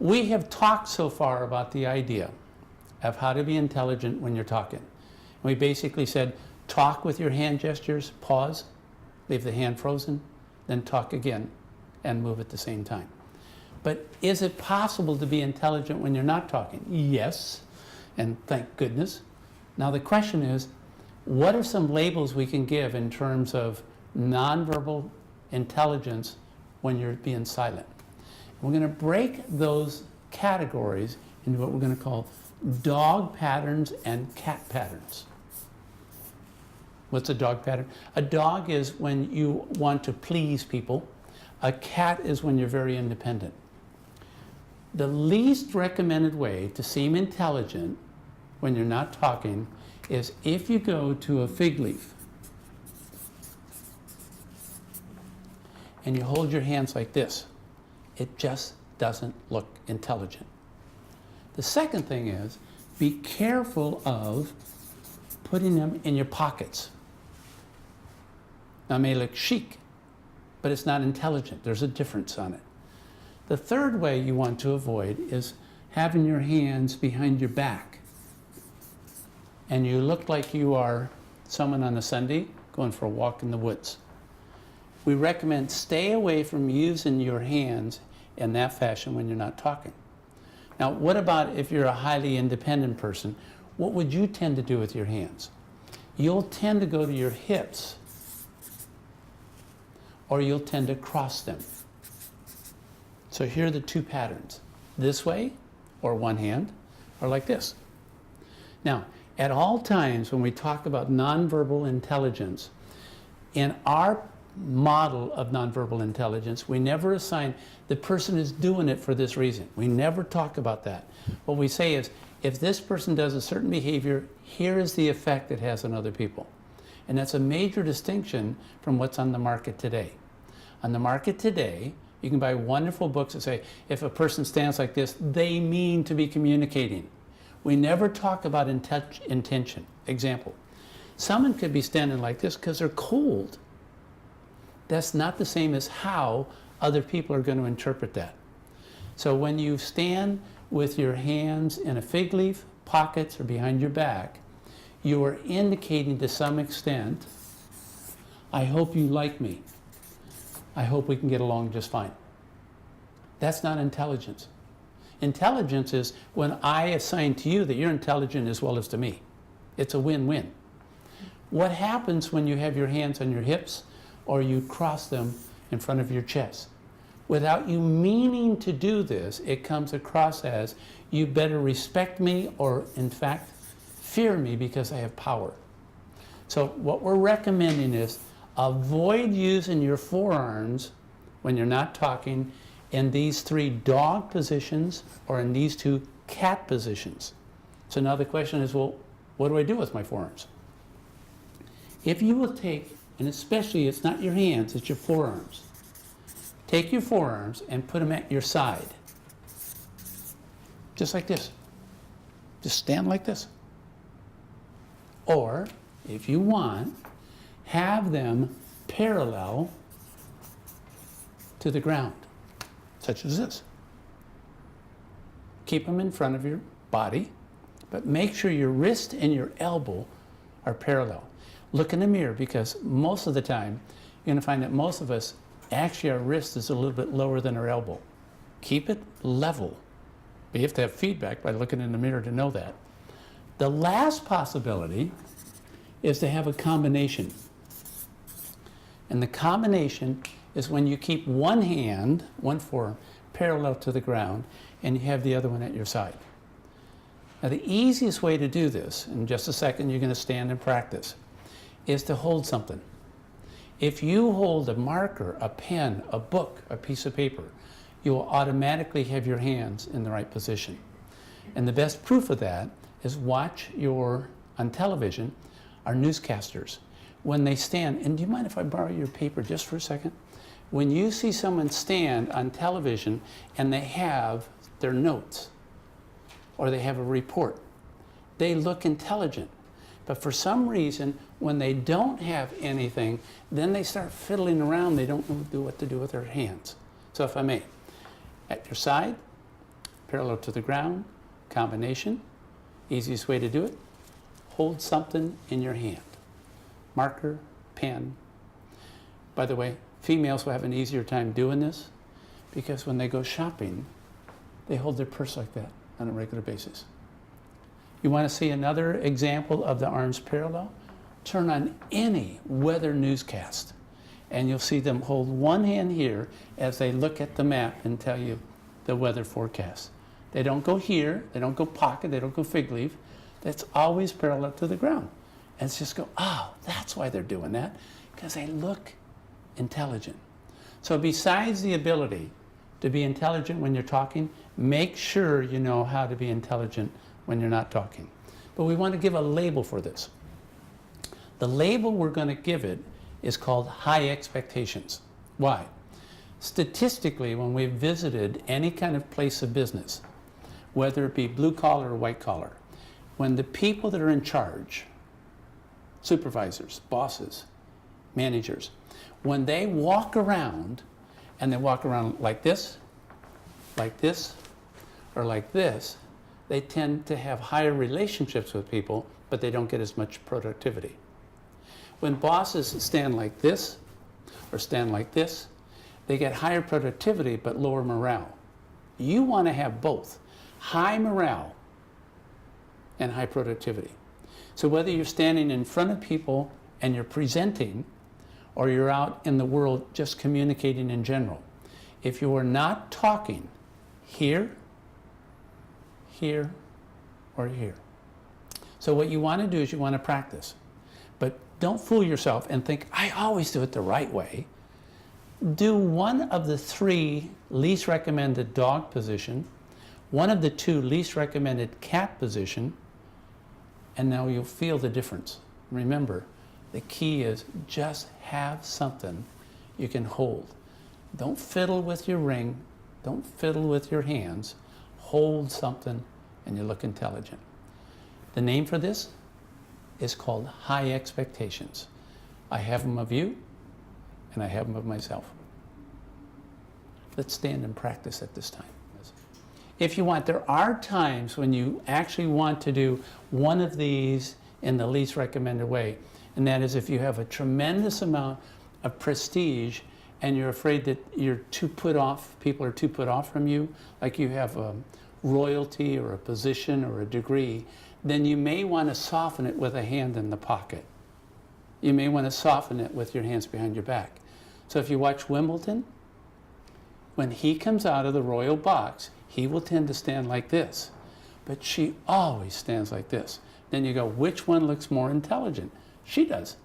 We have talked so far about the idea of how to be intelligent when you're talking. We basically said, talk with your hand gestures, pause, leave the hand frozen, then talk again and move at the same time. But is it possible to be intelligent when you're not talking? Yes, and thank goodness. Now the question is, what are some labels we can give in terms of nonverbal intelligence when you're being silent? We're going to break those categories into what we're going to call dog patterns and cat patterns. What's a dog pattern? A dog is when you want to please people. A cat is when you're very independent. The least recommended way to seem intelligent when you're not talking is if you go to a fig leaf and you hold your hands like this. It just doesn't look intelligent. The second thing is, be careful of putting them in your pockets. Now, it may look chic, but it's not intelligent. There's a difference on it. The third way you want to avoid is having your hands behind your back. And you look like you are someone on a Sunday going for a walk in the woods. We recommend stay away from using your hands in that fashion when you're not talking. Now, what about if you're a highly independent person? What would you tend to do with your hands? You'll tend to go to your hips, or you'll tend to cross them. So here are the two patterns. This way, or one hand, or like this. Now, at all times when we talk about nonverbal intelligence, in our model of nonverbal intelligence, we never assign the person is doing it for this reason. We never talk about that. What we say is, if this person does a certain behavior, here is the effect it has on other people. And that's a major distinction from what's on the market today. On the market today, you can buy wonderful books that say, if a person stands like this, they mean to be communicating. We never talk about intention. Example, someone could be standing like this because they're cold. That's not the same as how other people are going to interpret that. So when you stand with your hands in a fig leaf, pockets, or behind your back, you are indicating to some extent, I hope you like me. I hope we can get along just fine. That's not intelligence. Intelligence is when I assign to you that you're intelligent as well as to me. It's a win-win. What happens when you have your hands on your hips or you cross them in front of your chest? Without you meaning to do this, it comes across as you better respect me or, in fact, fear me because I have power. So what we're recommending is avoid using your forearms when you're not talking in these three dog positions or in these two cat positions. So now the question is, well, what do I do with my forearms? If you will take, and especially it's not your hands, it's your forearms. Take your forearms and put them at your side. Just like this. Just stand like this. Or, if you want, have them parallel to the ground, such as this. Keep them in front of your body, but make sure your wrist and your elbow are parallel. Look in the mirror, because most of the time, you're going to find that most of us, actually our wrist is a little bit lower than our elbow. Keep it level. But you have to have feedback by looking in the mirror to know that. The last possibility is to have a combination. And the combination is when you keep one hand, one forearm, parallel to the ground, and you have the other one at your side. Now the easiest way to do this, in just a second you're going to stand and practice, is to hold something. If you hold a marker, a pen, a book, a piece of paper, you will automatically have your hands in the right position. And the best proof of that is watch on television, our newscasters. When they stand, and do you mind if I borrow your paper just for a second? When you see someone stand on television and they have their notes or they have a report, they look intelligent. But for some reason, when they don't have anything, then they start fiddling around. They don't know what to do with their hands. So if I may, at your side, parallel to the ground, combination. Easiest way to do it, hold something in your hand. Marker, pen. By the way, females will have an easier time doing this because when they go shopping, they hold their purse like that on a regular basis. You want to see another example of the arms parallel? Turn on any weather newscast and you'll see them hold one hand here as they look at the map and tell you the weather forecast. They don't go here, they don't go pocket, they don't go fig leaf. That's always parallel to the ground. And it's just go, oh, that's why they're doing that, because they look intelligent. So besides the ability to be intelligent when you're talking, make sure you know how to be intelligent when you're not talking. But we want to give a label for this. The label we're going to give it is called high expectations. Why? Statistically, when we've visited any kind of place of business, whether it be blue collar or white collar, when the people that are in charge, supervisors, bosses, managers, when they walk around and they walk around like this, or like this, they tend to have higher relationships with people, but they don't get as much productivity. When bosses stand like this or stand like this, they get higher productivity but lower morale. You want to have both, high morale and high productivity. So whether you're standing in front of people and you're presenting, or you're out in the world just communicating in general, if you are not talking here, here, or here. So what you want to do is you want to practice. But don't fool yourself and think, I always do it the right way. Do one of the 3 least recommended dog position, one of the 2 least recommended cat position, and now you'll feel the difference. Remember, the key is just have something you can hold. Don't fiddle with your ring, don't fiddle with your hands, hold something and you look intelligent. The name for this is called high expectations. I have them of you and I have them of myself. Let's stand and practice at this time. If you want, there are times when you actually want to do one of these in the least recommended way, and that is if you have a tremendous amount of prestige and you're afraid that you're too put off, people are too put off from you, like you have a royalty or a position or a degree, then you may want to soften it with a hand in the pocket. You may want to soften it with your hands behind your back. So if you watch Wimbledon, when he comes out of the royal box, he will tend to stand like this, but she always stands like this. Then you go, which one looks more intelligent? She does.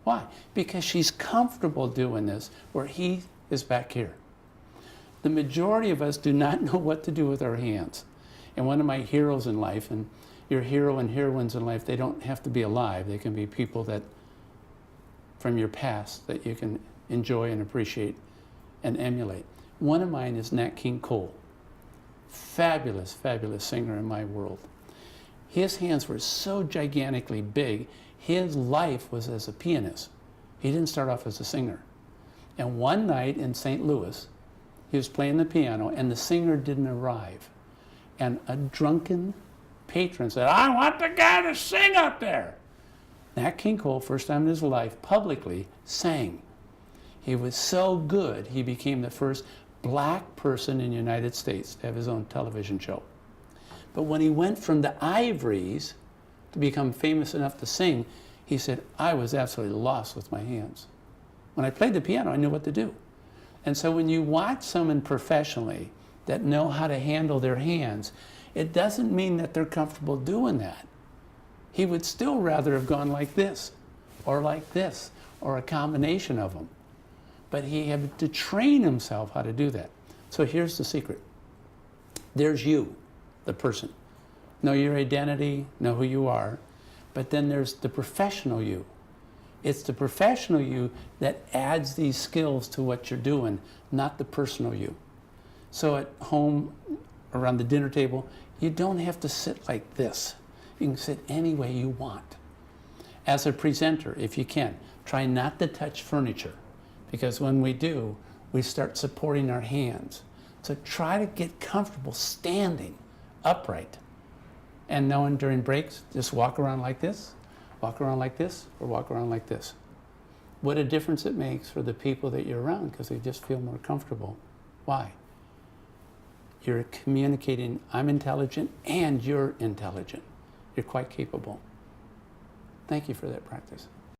Why? Because she's comfortable doing this where he is back here. The majority of us do not know what to do with our hands. And one of my heroes in life, and your hero and heroines in life, they don't have to be alive. They can be people that, from your past, that you can enjoy and appreciate and emulate. One of mine is Nat King Cole. Fabulous, fabulous singer in my world. His hands were so gigantically big, his life was as a pianist. He didn't start off as a singer. And one night in St. Louis, he was playing the piano and the singer didn't arrive. And a drunken patron said, I want the guy to sing up there. Nat King Cole, first time in his life, publicly sang. He was so good, he became the first black person in the United States to have his own television show. But when he went from the Ivories to become famous enough to sing, he said, I was absolutely lost with my hands. When I played the piano, I knew what to do. And so when you watch someone professionally that know how to handle their hands, it doesn't mean that they're comfortable doing that. He would still rather have gone like this, or a combination of them. But he had to train himself how to do that. So here's the secret. There's you, the person. Know your identity, know who you are, but then there's the professional you. It's the professional you that adds these skills to what you're doing, not the personal you. So at home, around the dinner table, you don't have to sit like this. You can sit any way you want. As a presenter, if you can, try not to touch furniture, because when we do, we start supporting our hands. So try to get comfortable standing upright and knowing during breaks, just walk around like this, walk around like this, or walk around like this. What a difference it makes for the people that you're around because they just feel more comfortable. Why? You're communicating, I'm intelligent and you're intelligent. You're quite capable. Thank you for that practice.